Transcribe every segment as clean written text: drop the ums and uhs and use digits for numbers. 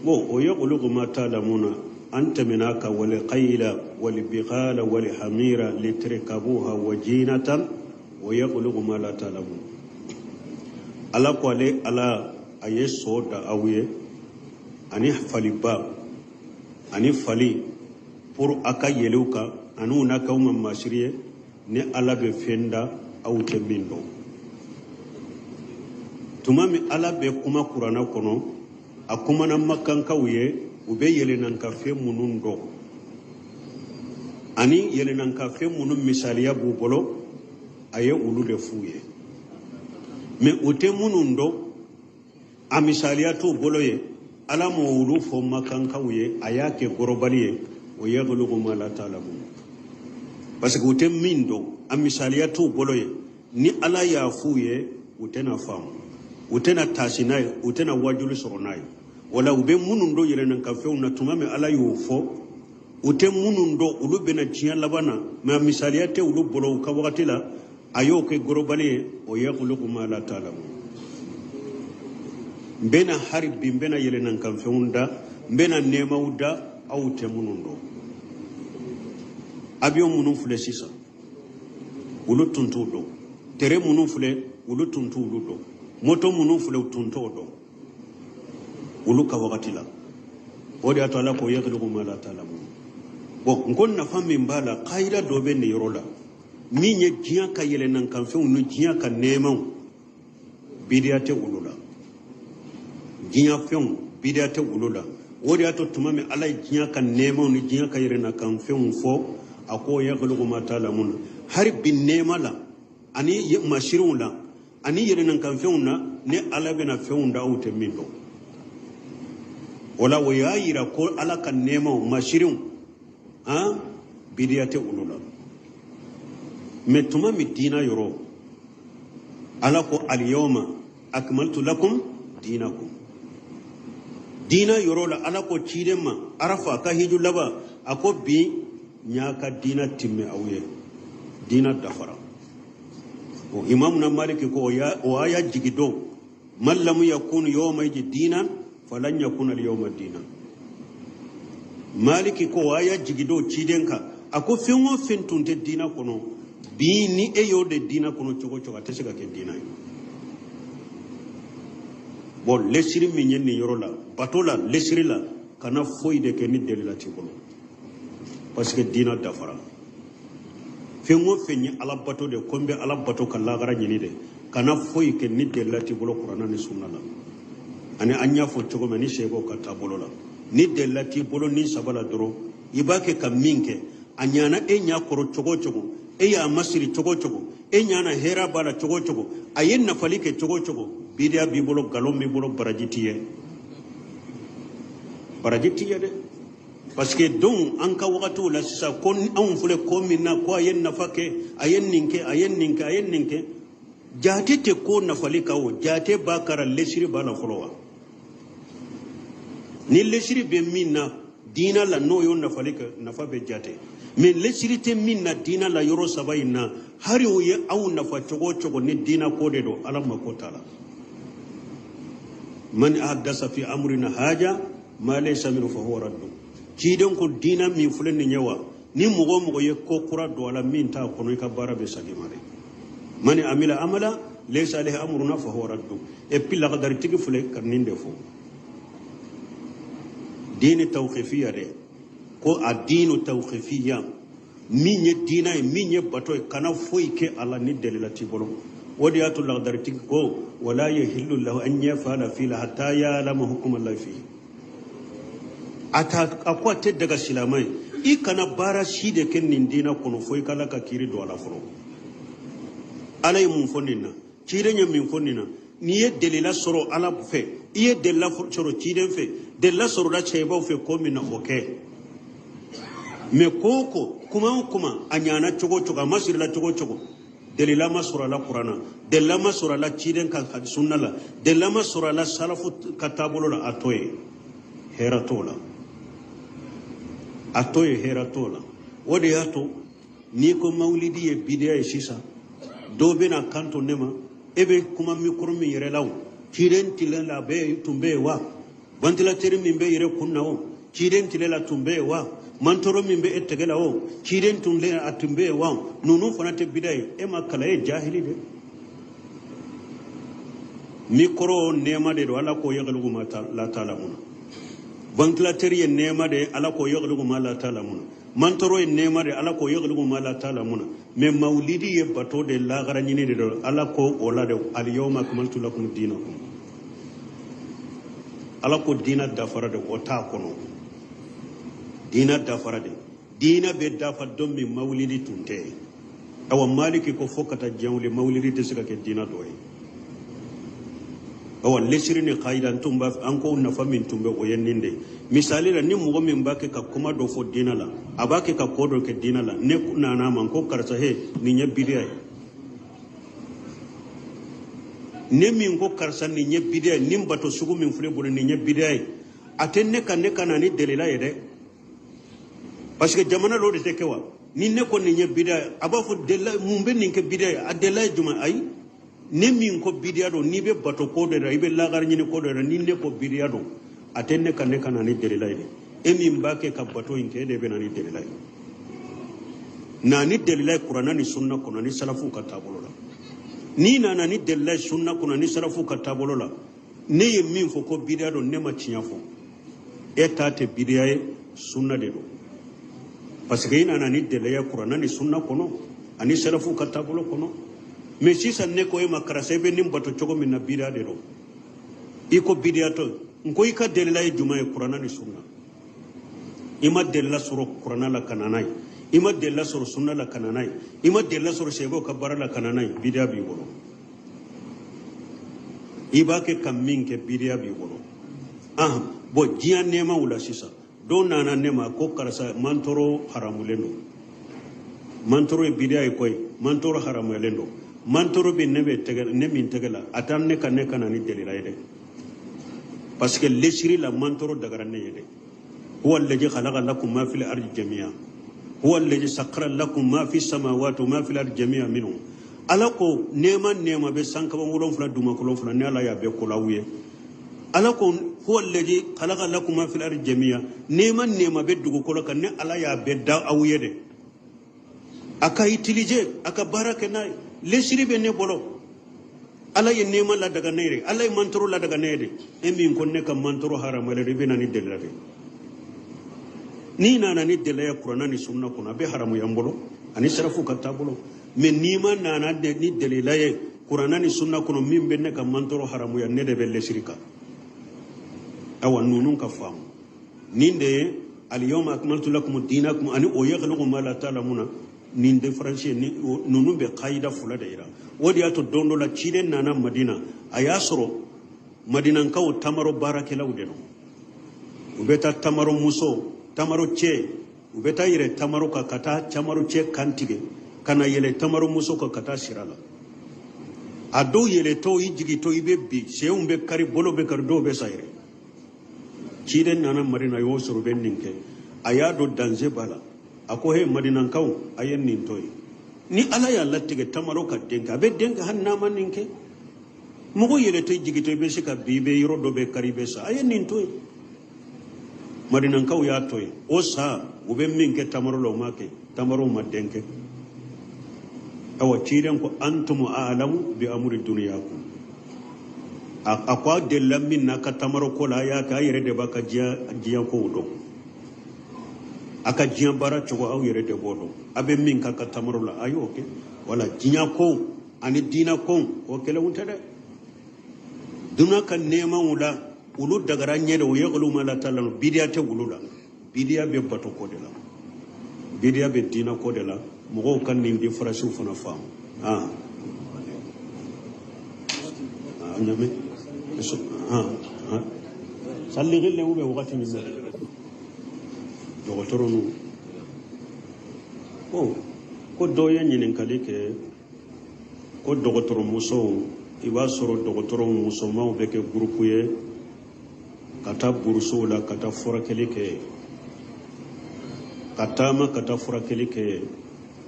ويخلق ما تعلمون أنت مناك والقيل والبغال والحمير لتركبوها وجينة ويخلق ما لا تعلمون على قول على أي صوت أوي أني فليبا أني فلي pour aka yeluka anu na kauma masriye ne ala be fenda au tembindo tumami ala be kuma kurana kono akuma na makan kawye ube yelenan ka fe munundo ani yelenan ka fe munum misaliya bu bolo aye ulu de fuye me ote munundo a misaliya to bolo ye ala mo ulu fo makan kawye ayake gorobaliye o yaghluqu ma la ta'lamun parce que ote mindo a misaliya to bolo ye ni ala ya fuye utena famu utena tasinaye utena wajulu soronaye wala ube munundo yelenan ka fe una tumame ala yufo ute munundo ulu bena tiya labana ma misaliya te ulu bolo ka wakati la ayo ke gorobaliye o yaghluqu ma la ta'lamun mbena harbi mbena yelenan ka fe unda mbena nemauda au te munundo abiyo munun fule sisa ulu tuntu do tere munun fule ulu tuntu ulu do moto munun fule tuntu do ulu ka wakati la odi ato ala ko yaghluqu ma la ta'lamun nkon na fami mbala qaida do be ne yorola minye jiya ka yelenan kan fe unu jiya ka neman bidiyate ulula jiya fe bidiyate ulula odi ato tumame ala jiya ka neman ni jiya ka yelenan kan fe fo ako yaghluqu ma ta'lamun har bin nemala ani mashirun la ani yelenan kan fe una ne ala bena fe unda ute mindo wala wayayira ko ala kan neman mashirun bidiyate ulula metuma mi dina yoro ala ko al yawma akmaltu lakum dinakum dina yoro la ala ko chidema arafa ka hiju laba ako bi nyaka dina timme awye dina dafara o imam na maliki ko o aya jigido man lam yakun yawma dinan falan yakun al yawma dinan maliki ko aya jigido chidenka ako fengo fentunte dina kono bi ni eyo de dina kono chogo choga tesega ke dina bon lesiri minyen ni yorola batola lesiri la kana foyi de ke ni delila ti kono parce que dina dafara fengo fenyi ala bato de kombe ala bato kala gara nyini de kana foyi ke ni delila ti bolo qur'ana ni sunna la ani anya fo chogo mani shego ka tabolo la ni delila ti bolo ni sabala doro ibake kaminke anyana enya koro chogo chogo eya masiri chogo chogo enyana hera bala chogo chogo ayenna falike chogo chogo bidia bibolo galom bibolo barajitiye de parce que donc anka wakati la sisa kon an fule ko minna ko ayenna fake ayenninke jate te ko na falika o jate bakara lesiri bala folowa ni lesiri be minna dina la no yo na falika na fabe jate mais lesirite minna dina la yoro sabayina hari o ye aw nafa chogo ni dina ko de do ala makotala man ahdasa fi amrina haja ma laysa min fa huwa radd kiden ko dina min fulen ni nyawa ni mugo ye ko kura do ala min ta kono ka barabe sagimare man amila amala laysa alayhi amruna fa huwa radd e pilla qadar tigi fule kan ninde fo dini tawqifiyya de ko adinu tawqifiyya minye dina e minye bato kana foyi ke ala ni delila ti bolo wodi atu la darti ko wala yahillu lahu an yafala fi la hatta ya lam hukum allah fi ata akwate daga silamai i kana bara shi de ken nin dina kono foyi kala ka kiri do ala foro alay mun fonnina cire nya min fonnina ni ye delila soro ala fe iye delila soro ciden fe delila soro da cheba fe ko min oke me koko kuma anyana chogo masir la chogo delila masura la qur'ana delila masura la ciden kan sunna la delila masura la salafu katabolo la atoye heratola wode yato ni ko maulidi e bidia e sisa do bena kanto nema ebe kuma mikro mi yere law ciden tilen la be tumbe wa ventilateur min be yere kunna o ciden tilela tumbe wa mantoro min be ettegela o ciden tunle atumbe wa nunu fanate bidai e makala e jahili de mikro nema de do ala ko yagalugo mata la taala mun ventilateur ye nema de ala ko yagalugo mala taala mun mantoro ye nema de ala ko yagalugo mala taala mun me maulidi ye bato de la garanyini de do ala ko ola de al yawma akmaltu lakum dinakum ala ko dina dafara de wota kono dina dafara de dina be dafa don mi maulidi tunte awa maliki ko fokata jawle maulidi de sika ke dina doye awa lesiri ni qaidan tumba anko nafa min tumbe o yenninde misali la ni mugo min bake ka kuma do fo dina la abake ka kodo ke dina la ne nana man ko karsa he ni nyabidiya ne min ko karsa ni nyabidiya nim bato sugu min fure bone ni nyabidiya atenne kan ne kanani delila yede parce que jamana lo de tekewa ni ne ko ni nyabidiya aba fo dela mumbe ni ke bidiya adela juma ay ne min ko bidiya do ni be bato ko de ibe lagar ni ko de ni ne ko bidiya do atenne kan ne kanani delila yede e min bake ka bato inke de be nani delila nani delila qur'ana ni sunna ko nani salafu ka tabolo la ni nana ni delila sunna ko nani salafu ka tabolo la ne ye min fo ko bidiya do ne ma tinya fo e tate bidiya e sunna de do parce que ina nani delila qur'ana ni sunna ko no ani salafu ka tabolo ko no mais si ça ne ko e makara sebe nim bato chogo min na bidiya de do iko bidiya to ngo ika delila e juma e qur'ana ni sunna ima delila soro qur'ana la kananai ima delila soro sunna la kananai ima delila soro shego kabara la kananai bidiya bi wolo iba ke kamin ke bidiya bi wolo bo jiya nema wula sisa do nana nema ko karasa mantoro haramulendo mantoro e bidiya e koy mantoro haramulendo mantoro be nebe tegel ne min tegela atan ne kanani delila ide parce que lesiri la mantoro dagara ne yede huwa alladhi khalaqa lakum ma fil ardi jami'a huwa alladhi sakhkhara lakum ma fis samawati wa ma fil ardi jami'a minhu alako nema be sanka bangolon fula duma kolon fula ne ala ya be kolawuye alako huwa alladhi khalaqa lakum ma fil ardi jami'a nema be dugo koloka ne ala ya be da awuye de aka itilije aka baraka na lesiri be ne bolo ala ye nema la daga nere ala ye mantoro la daga nere e min ko ne kam mantoro haramale de be nani delade ni nana ni delaya qur'ana ni sunna kuna be haramu yambolo ani sarafu katabolo me ni ma nana de ni delilaye qur'ana ni sunna kuna min be ne kam mantoro haramu ya ne de be lesirika awa nunun ka fam ninde al yawma akmaltu lakum dinakum ani o yakhluqu ma la ta'lamuna nin differentier ni nunu be qaida fula de ira wodi ato dondo la chide nana madina ayasro madina kaw tamaro barake lawde no ubeta tamaro muso tamaro che ubeta yire tamaro ka kata tamaro che kantige kana yele tamaro muso ka kata sirala ado yele to yijigi to ibe bi seumbe kari bolo be kar do be sayre chide nana madina yo soro benninke ayado danze bala ako he madinan kaw ayen nin toy ni ala ya lattige tamaro ka denga be denga hanna maninke mugo yele to jigito be sika bibe yiro do be karibe sa ayen nin toy madinan kaw ya toy o sa ube minke tamaro lo make tamaro madenke awa tiren ko antum a'lamu bi amri dunyakum akwa de lamin na ka tamaro ko la ya ka yere de baka jiya ko do aka jiya bara chogo aw yere de bodo abe min ka tamaro la ayo okay wala jiya ko ani dina ko o kele wonta de duna kan nema wula ulu dagara nyede o yeglu mala talano bidiya te wulula bidiya be bato ko de la bidiya be dina ko de la mo kan ni di farasu fana fam nyame salli gille ube wakati ni dogotoro nu ko doya nyinin kalike ko dogotoro muso iba soro dogotoro muso ma be ke groupe ye kata buruso la kata forakeli ke kata forakeli ke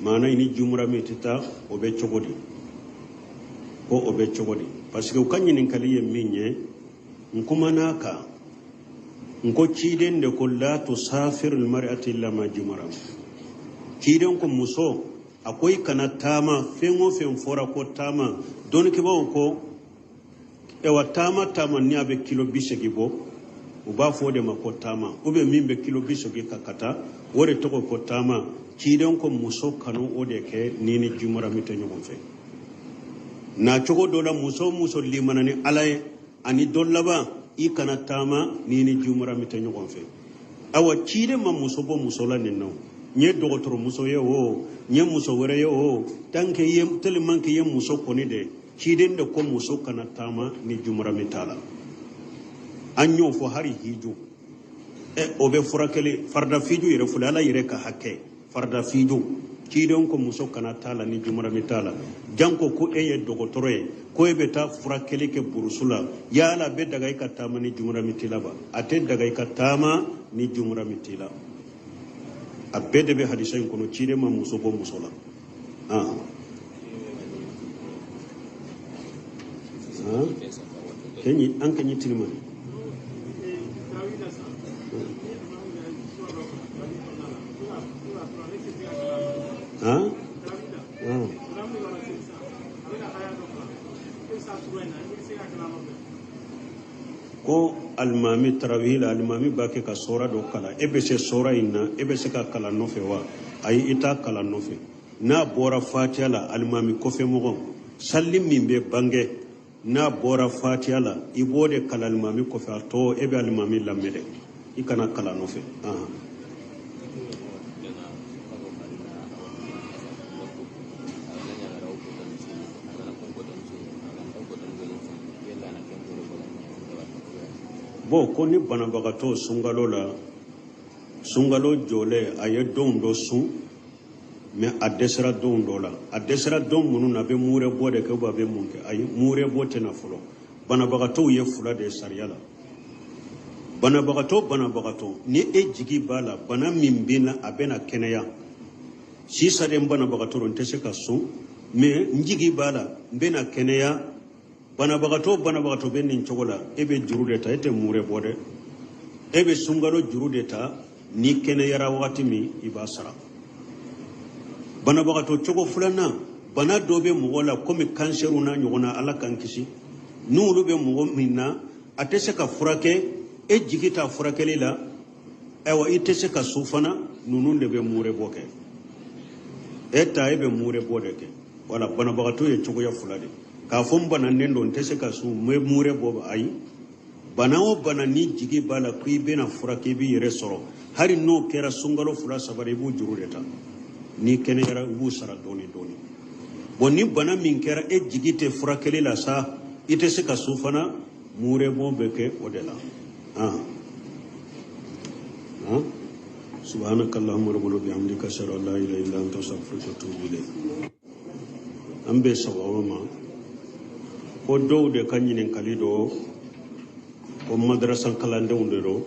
mana ini jumra metita obe chogodi ko obe chogodi parce que ukanyinin kaliye minye nkumanaka nko ciden de ko la tusafir al mar'ati illa ma jumaram ciden ko muso akwai kana tama fengo fen fora ko tama don ke bawo ko e wa tama ni abe kilo bisegi bo u ba fode ma ko tama ube min be kilo bisegi kakata wore to ko tama ciden ko muso kanu ode ke nini jumara mite nyogon fe na cogo dola muso limanani alaye ani dollaba i kana tama nini jumara mite nyogon fe awa cide ma muso bo muso la ninno nye dogotoro muso ye o nye muso were ye o tanke ye tellement ke ye muso koni de ciden de ko muso kana tama ni jumara mitala anyo fo hari hiju obe furakele farda fiju yere fulala yere ka hakke farda fiju ciden ko muso kana tala ni jumara mitala janko ko eye dogotoro ye ko ebe ta furakele ke burusula yala be daga ka tama ni jumara mitila ba ate daga ka tama ni jumara mitila abede be hadisa kono cide ma muso bo musola kenyi an kanyi tinimani ko almami tarawila almami bake ka sora do kala ebe se sora inna ebe se ka kala nofe wa ayi ita kala nofe na bora fatiha la almami kofe mogon sallim min be bange na bora fatiha la ibode kala almami kofe to ebe almami lamede ikana kala nofe bo ko ni banabagato sungalo la sungalo jole aye don do su mais a desera don do la a desera don munu na be mure bode ke ba be munke ay mure bote na fulo banabagato ye fula de sariala banabagato ni e jigi bala bana mimbina abena keneya si sare banabagato ron tese ka su mais njigi bala mbena keneya banabagato be nin cogola ebe jurude ta ete mure bode ebe sungalo jurude ta ni kene yara wakati mi ibasara banabagato cogo fulana bana dobe mugola komi kanseru na nyogona ala kankisi nulu be mugo minna atese ka furake e jigita furakele la ewa itese ka sufana nunun de be mure boke eta ebe mure bode ke wala banabagato ye cogo ya fulade ka fon bana nendo ntese ka su mure boba ayi bana o bana ni jigi bala kui bena furake bi yere soro hari no kera sungalo fura sabare bu jurudeta ni kene yara bu sara doni bonni bana min kera e jigi te furakele la sa ite se ka su fana mure bobe ke odela subhanakallahumma rabbana bihamdika ashhadu an la ilaha illa anta astaghfiruka wa atubu ilayk ambe sawama ko dow de kanyinen kalido ko madrasa kalande undero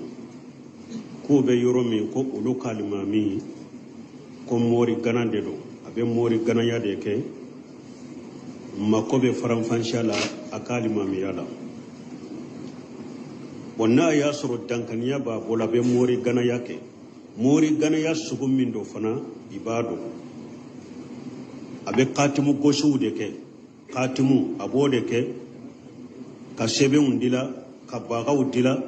ko be yoro min ko ulu kalimami ko mori ganande do abe mori ganaya de ke makobe faramfanshala akalimami yala wonna ya soro dankaniya ba bola be mori ganaya ke mori ganaya sugum min do fana ibado abe katimu goshu de ke katimu abode ke ka sebe undila ka baga udila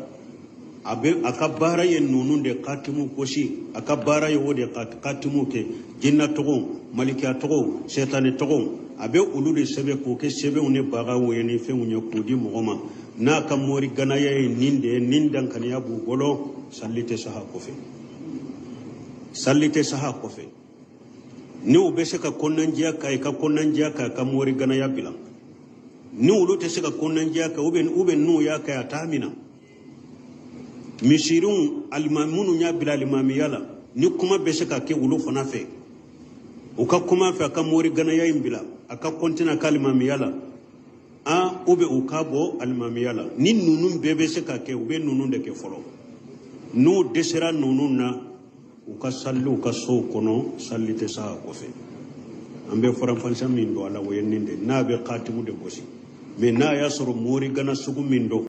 abe akabara ye nunun de katimu koshi akabara ye wode katimu ke jinna togo malikiya togo setane togo abe ulu de sebe ko ke sebe une baga woyeni fe unye kudi mogoma na ka mori gana ye ninde nindan kan ya bu golo sallite saha kofe ni ube se ka konnanjiya ka mori gana ya bilang ni ulu te se ka konnanjiya ka ube nu ya ka ya tamina misirun almamunu nya bila limami yala ni kuma be se ka ke ulu fana fe o ka kuma fe ka mori gana ya imbila aka kontina kalimami yala ube ukabo almami yala ni nunun bebe se ka ke ube nunun de ke folo nu desera nunun na uka sallu uka so kono sallite sa kofe ambe foran fansa min do ala woyenninde na be khatimu de bosi me na ya soro mori gana sugu min do